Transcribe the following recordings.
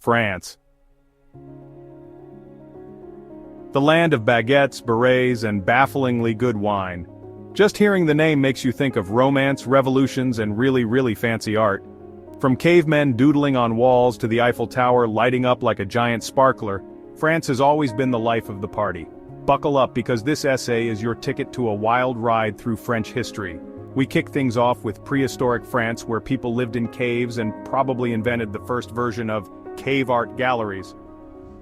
France. The land of baguettes, berets, and bafflingly good wine. Just hearing the name makes you think of romance, revolutions, and really fancy art. From cavemen doodling on walls to the Eiffel Tower lighting up like a giant sparkler, France has always been the life of the party. Buckle up because this essay is your ticket to a wild ride through French history. We kick things off with prehistoric France, where people lived in caves and probably invented the first version of cave art galleries.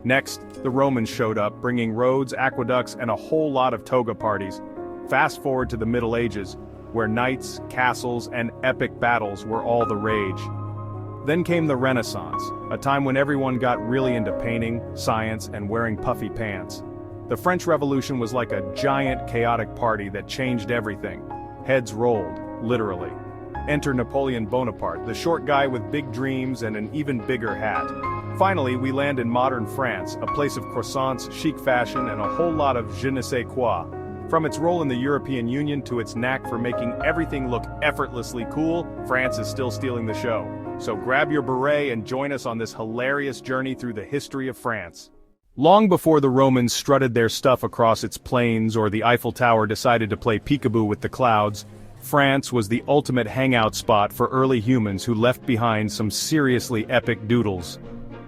Next, the Romans showed up, bringing roads, aqueducts, and a whole lot of toga parties. Fast forward to the Middle Ages, where knights, castles, and epic battles were all the rage. Then came the Renaissance, a time when everyone got really into painting, science, and wearing puffy pants. The French Revolution was like a giant chaotic party that changed everything. Heads rolled, literally. Enter Napoleon Bonaparte, the short guy with big dreams and an even bigger hat. Finally, we land in modern France, a place of croissants, chic fashion, and a whole lot of je ne sais quoi. From its role in the European Union to its knack for making everything look effortlessly cool, France is still stealing the show. So grab your beret and join us on this hilarious journey through the history of France. Long before the Romans strutted their stuff across its plains or the Eiffel Tower decided to play peekaboo with the clouds, France was the ultimate hangout spot for early humans who left behind some seriously epic doodles.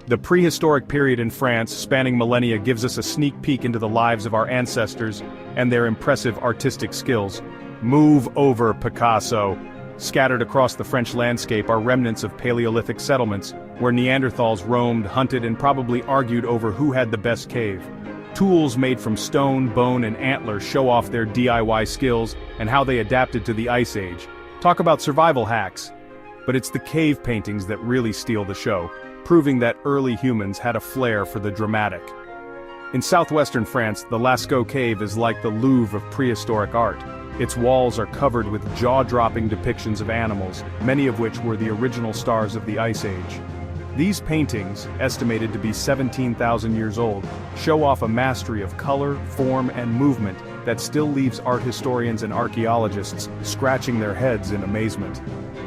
The prehistoric period in France, spanning millennia, gives us a sneak peek into the lives of our ancestors and their impressive artistic skills. Move over, Picasso. Scattered across the French landscape are remnants of Paleolithic settlements, where Neanderthals roamed, hunted, and probably argued over who had the best cave. Tools made from stone, bone, and antler show off their DIY skills and how they adapted to the Ice Age. Talk about survival hacks. But it's the cave paintings that really steal the show, proving that early humans had a flair for the dramatic. In southwestern France, the Lascaux cave is like the Louvre of prehistoric art. Its walls are covered with jaw-dropping depictions of animals, many of which were the original stars of the Ice Age. These paintings, estimated to be 17,000 years old, show off a mastery of color, form, and movement that still leaves art historians and archaeologists scratching their heads in amazement.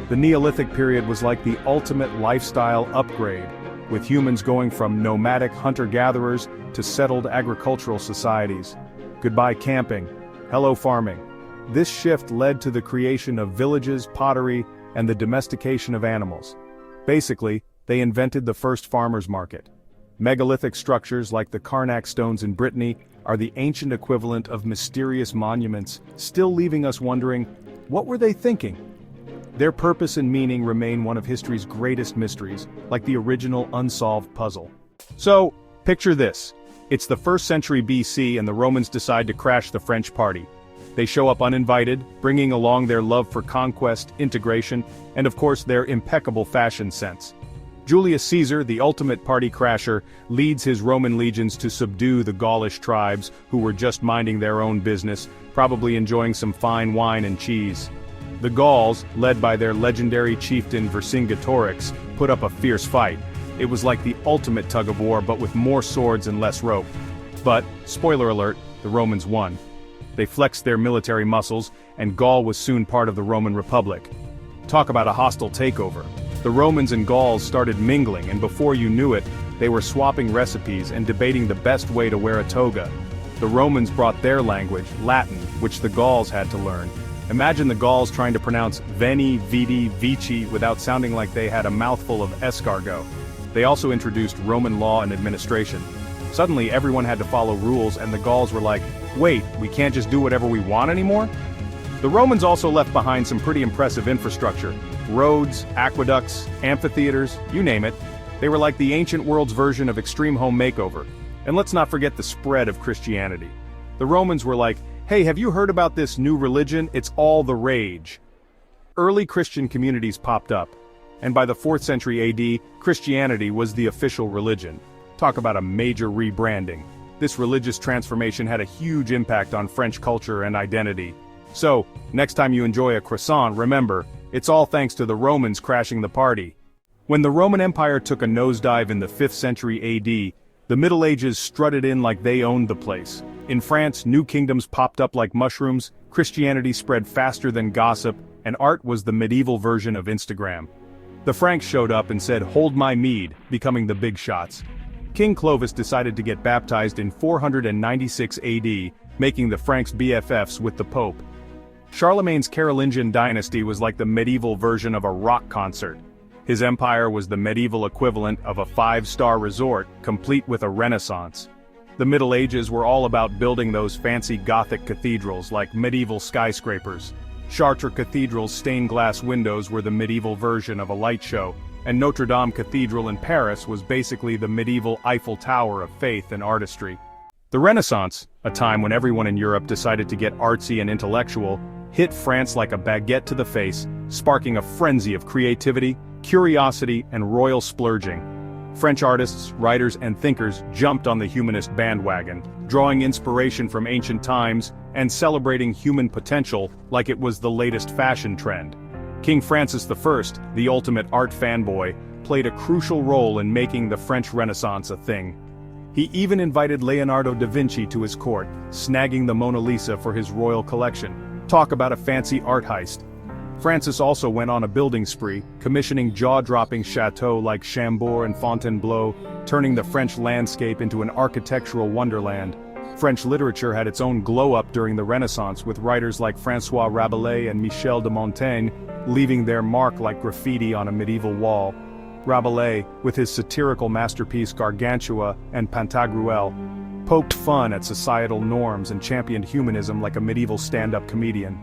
The Neolithic period was like the ultimate lifestyle upgrade, with humans going from nomadic hunter-gatherers to settled agricultural societies. Goodbye camping. Hello farming. This shift led to the creation of villages, pottery, and the domestication of animals. Basically, they invented the first farmers' market. Megalithic structures like the Karnak stones in Brittany are the ancient equivalent of mysterious monuments, still leaving us wondering, what were they thinking? Their purpose and meaning remain one of history's greatest mysteries, like the original unsolved puzzle. So, picture this. It's the 1st century BC and the Romans decide to crash the French party. They show up uninvited, bringing along their love for conquest, integration, and of course their impeccable fashion sense. Julius Caesar, the ultimate party crasher, leads his Roman legions to subdue the Gaulish tribes who were just minding their own business, probably enjoying some fine wine and cheese. The Gauls, led by their legendary chieftain Vercingetorix, put up a fierce fight. It was like the ultimate tug-of-war but with more swords and less rope. But, spoiler alert, the Romans won. They flexed their military muscles, and Gaul was soon part of the Roman Republic. Talk about a hostile takeover. The Romans and Gauls started mingling, and before you knew it, they were swapping recipes and debating the best way to wear a toga. The Romans brought their language, Latin, which the Gauls had to learn. Imagine the Gauls trying to pronounce veni, vidi, vici without sounding like they had a mouthful of escargot. They also introduced Roman law and administration. Suddenly everyone had to follow rules, and the Gauls were like, wait, we can't just do whatever we want anymore? The Romans also left behind some pretty impressive infrastructure. Roads, aqueducts, amphitheaters, you name it. They were like the ancient world's version of extreme home makeover. And let's not forget the spread of Christianity. The Romans were like, hey, have you heard about this new religion? It's all the rage. Early Christian communities popped up, and by the 4th century AD, Christianity was the official religion. Talk about a major rebranding. This religious transformation had a huge impact on French culture and identity. So, next time you enjoy a croissant, remember, it's all thanks to the Romans crashing the party. When the Roman Empire took a nosedive in the 5th century AD, the Middle Ages strutted in like they owned the place. In France, new kingdoms popped up like mushrooms, Christianity spread faster than gossip, and art was the medieval version of Instagram. The Franks showed up and said, "Hold my mead," becoming the big shots. King Clovis decided to get baptized in 496 AD, making the Franks BFFs with the Pope. Charlemagne's Carolingian dynasty was like the medieval version of a rock concert. His empire was the medieval equivalent of a five-star resort, complete with a renaissance. The Middle Ages were all about building those fancy Gothic cathedrals like medieval skyscrapers. Chartres Cathedral's stained glass windows were the medieval version of a light show, and Notre Dame Cathedral in Paris was basically the medieval Eiffel Tower of faith and artistry. The Renaissance, a time when everyone in Europe decided to get artsy and intellectual, hit France like a baguette to the face, sparking a frenzy of creativity, curiosity, and royal splurging. French artists, writers, and thinkers jumped on the humanist bandwagon, drawing inspiration from ancient times and celebrating human potential like it was the latest fashion trend. King Francis I, the ultimate art fanboy, played a crucial role in making the French Renaissance a thing. He even invited Leonardo da Vinci to his court, snagging the Mona Lisa for his royal collection. Talk about a fancy art heist. Francis also went on a building spree, commissioning jaw-dropping chateaux like Chambord and Fontainebleau, turning the French landscape into an architectural wonderland. French literature had its own glow-up during the Renaissance, with writers like François Rabelais and Michel de Montaigne leaving their mark like graffiti on a medieval wall. Rabelais, with his satirical masterpiece Gargantua and Pantagruel, poked fun at societal norms and championed humanism like a medieval stand-up comedian.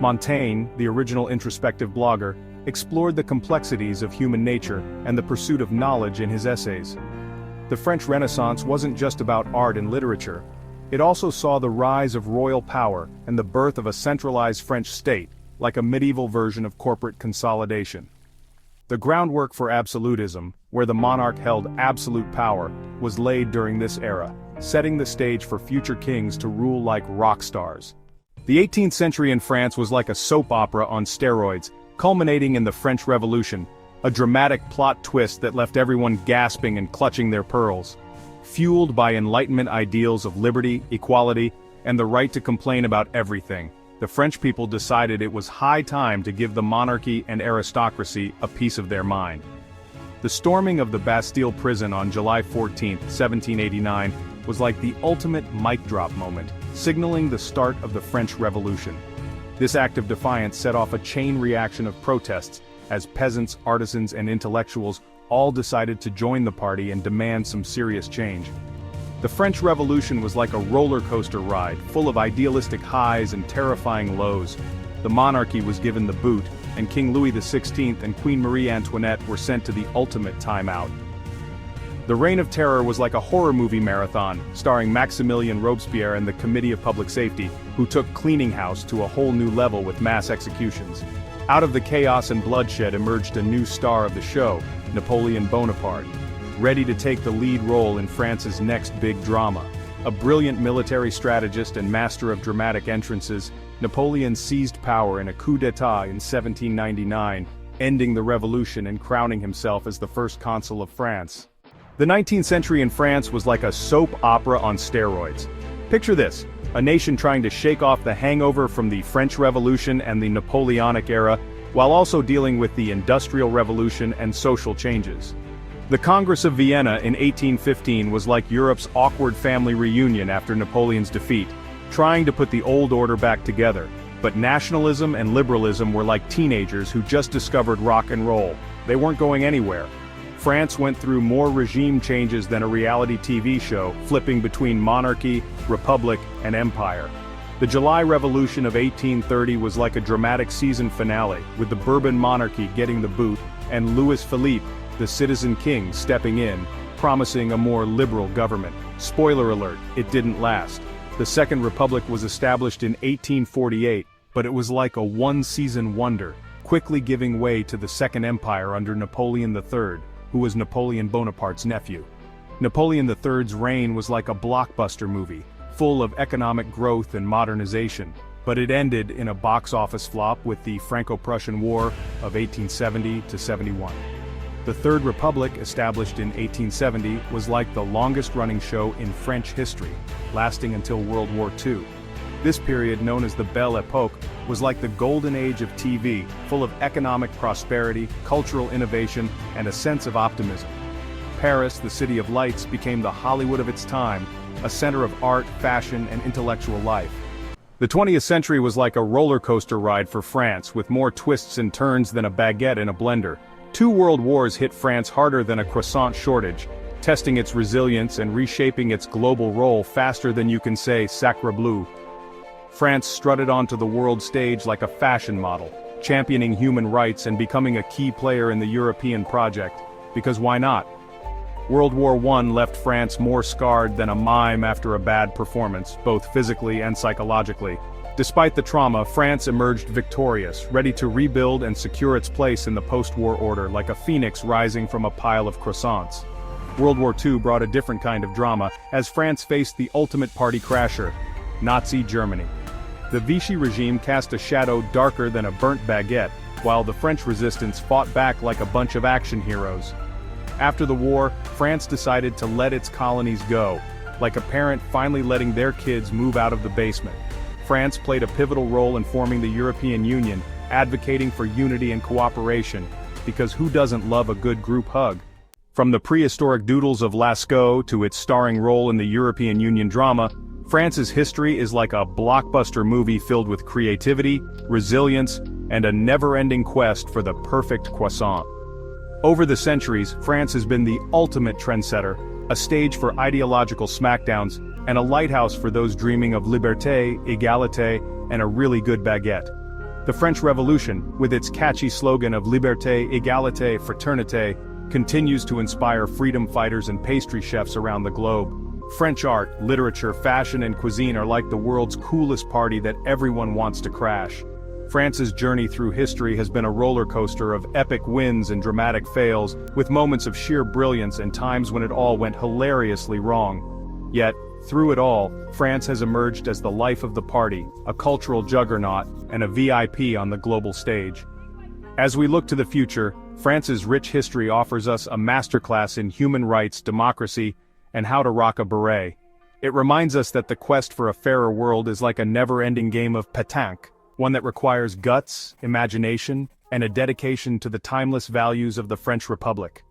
Montaigne, the original introspective blogger, explored the complexities of human nature and the pursuit of knowledge in his essays. The French Renaissance wasn't just about art and literature. It also saw the rise of royal power and the birth of a centralized French state, like a medieval version of corporate consolidation. The groundwork for absolutism, where the monarch held absolute power, was laid during this era, setting the stage for future kings to rule like rock stars. The 18th century in France was like a soap opera on steroids, culminating in the French Revolution, a dramatic plot twist that left everyone gasping and clutching their pearls. Fueled by Enlightenment ideals of liberty, equality, and the right to complain about everything, the French people decided it was high time to give the monarchy and aristocracy a piece of their mind. The storming of the Bastille prison on July 14, 1789, was like the ultimate mic drop moment, signaling the start of the French Revolution. This act of defiance set off a chain reaction of protests, as peasants, artisans, and intellectuals all decided to join the party and demand some serious change. The French Revolution was like a roller coaster ride, full of idealistic highs and terrifying lows. The monarchy was given the boot, and King Louis XVI and Queen Marie Antoinette were sent to the ultimate timeout. The Reign of Terror was like a horror movie marathon, starring Maximilien Robespierre and the Committee of Public Safety, who took cleaning house to a whole new level with mass executions. Out of the chaos and bloodshed emerged a new star of the show, Napoleon Bonaparte, ready to take the lead role in France's next big drama. A brilliant military strategist and master of dramatic entrances, Napoleon seized power in a coup d'état in 1799, ending the revolution and crowning himself as the first consul of France. The 19th century in France was like a soap opera on steroids. Picture this, a nation trying to shake off the hangover from the French Revolution and the Napoleonic era, while also dealing with the Industrial Revolution and social changes. The Congress of Vienna in 1815 was like Europe's awkward family reunion after Napoleon's defeat, trying to put the old order back together. But nationalism and liberalism were like teenagers who just discovered rock and roll. They weren't going anywhere. France went through more regime changes than a reality TV show, flipping between monarchy, republic, and empire. The July Revolution of 1830 was like a dramatic season finale, with the Bourbon monarchy getting the boot, and Louis Philippe, the citizen king, stepping in, promising a more liberal government. Spoiler alert, it didn't last. The Second Republic was established in 1848, but it was like a one-season wonder, quickly giving way to the Second Empire under Napoleon III, who was Napoleon Bonaparte's nephew. Napoleon III's reign was like a blockbuster movie, full of economic growth and modernization, but it ended in a box office flop with the Franco-Prussian War of 1870–71. The Third Republic, established in 1870, was like the longest-running show in French history, lasting until World War II. This period, known as the Belle Époque, was like the golden age of TV, full of economic prosperity, cultural innovation, and a sense of optimism. Paris, the city of lights, became the Hollywood of its time, a center of art, fashion, and intellectual life. The 20th century was like a roller coaster ride for France, with more twists and turns than a baguette in a blender. 2 world wars hit France harder than a croissant shortage, testing its resilience and reshaping its global role faster than you can say sacre bleu. France strutted onto the world stage like a fashion model, championing human rights and becoming a key player in the European project. Because why not? World War I left France more scarred than a mime after a bad performance, both physically and psychologically. Despite the trauma, France emerged victorious, ready to rebuild and secure its place in the post-war order like a phoenix rising from a pile of croissants. World War II brought a different kind of drama, as France faced the ultimate party crasher, Nazi Germany. The Vichy regime cast a shadow darker than a burnt baguette, while the French resistance fought back like a bunch of action heroes. After the war, France decided to let its colonies go, like a parent finally letting their kids move out of the basement. France played a pivotal role in forming the European Union, advocating for unity and cooperation, because who doesn't love a good group hug? From the prehistoric doodles of Lascaux to its starring role in the European Union drama, France's history is like a blockbuster movie filled with creativity, resilience, and a never-ending quest for the perfect croissant. Over the centuries, France has been the ultimate trendsetter, a stage for ideological smackdowns, and a lighthouse for those dreaming of liberté, égalité, and a really good baguette. The French Revolution, with its catchy slogan of liberté, égalité, fraternité, continues to inspire freedom fighters and pastry chefs around the globe. French art, literature, fashion, and cuisine are like the world's coolest party that everyone wants to crash. France's journey through history has been a roller coaster of epic wins and dramatic fails, with moments of sheer brilliance and times when it all went hilariously wrong. Yet, through it all, France has emerged as the life of the party, a cultural juggernaut, and a VIP on the global stage. As we look to the future, France's rich history offers us a masterclass in human rights, democracy, and how to rock a beret. It reminds us that the quest for a fairer world is like a never-ending game of pétanque, one that requires guts, imagination, and a dedication to the timeless values of the French Republic.